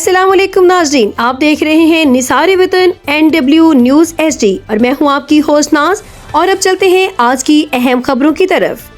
अस्सलाम वालेकुम नाज़रीन, आप देख रहे हैं निसार वतन NW न्यूज़ HD और मैं हूं आपकी होस्ट नाज। और अब चलते हैं आज की अहम खबरों की तरफ।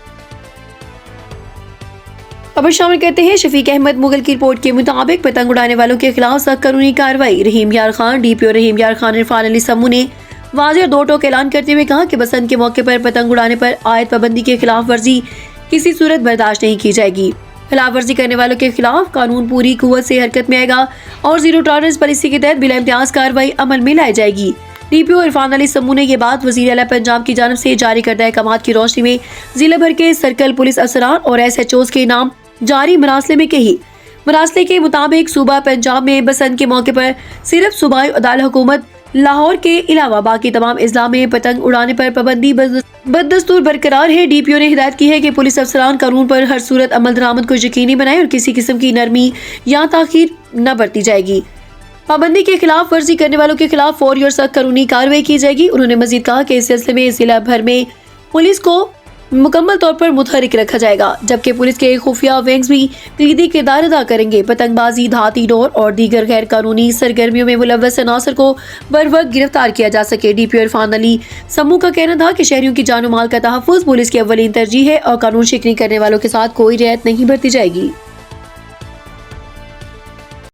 खबर शामिल करते हैं। शफीक अहमद मुगल की रिपोर्ट के मुताबिक पतंग उड़ाने वालों के खिलाफ सख्त कानूनी कार्रवाई। रहीम यार खान, DPO रहीम यार खान, इरफान अली सम्मू ने वाज़ेह दो टोक ऐलान करते हुए कहा कि बसंत के मौके पर पतंग उड़ाने पर आयद पाबंदी के खिलाफ वर्जी किसी सूरत बर्दाश्त नहीं की जाएगी। खिलाफ वर्जी करने वालों के खिलाफ कानून पूरी कुव्वत से हरकत में आएगा और जीरो टॉलरेंस पॉलिसी के तहत बिला इम्तियाज कार्रवाई अमल में लाई जाएगी। DPO इरफान अली सम्मू ने ये बात वज़ीर आला पंजाब की जानिब से जारी करदा अहकामात की रोशनी में जिला भर के सर्कल पुलिस अफसरान और SHOs के नाम जारी मरासले में कही। मरासले के मुताबिक सूबा पंजाब में बसंत के मौके पर सिर्फ सूबाई अदालत हुकूमत लाहौर के अलावा बाकी तमाम अजला में पतंग उड़ाने पर पाबंदी बददस्तूर बरकरार है। DPO ने हिदायत की है कि पुलिस अफसरान कानून पर हर सूरत अमल दरामद को यकीनी बनाए और किसी किस्म की नरमी या ताखीर न बरती जाएगी। पाबंदी के खिलाफ वर्जी करने वालों के खिलाफ फौरी और सख्त कानूनी कार्रवाई की जाएगी। उन्होंने मजीद कहा कि इस सिलसिले में जिला भर में पुलिस को मुकम्मल तौर पर मुतहरिक रखा जाएगा, जबकि पुलिस के खुफिया विंग्स भी कलीदी किरदार अदा करेंगे। पतंगबाजी, धाती डोर और दीगर गैर कानूनी सरगर्मियों में मुलव्वस अनासर को बरवक्त गिरफ्तार किया जा सके। DPO इरफान अली सम्मू का कहना था कि शहरियों की जान और माल का तहफ़्फ़ुज़ पुलिस की अव्वलीन तरजीह है और कानून शिकनी करने वालों के साथ कोई रियायत नहीं बरती जाएगी।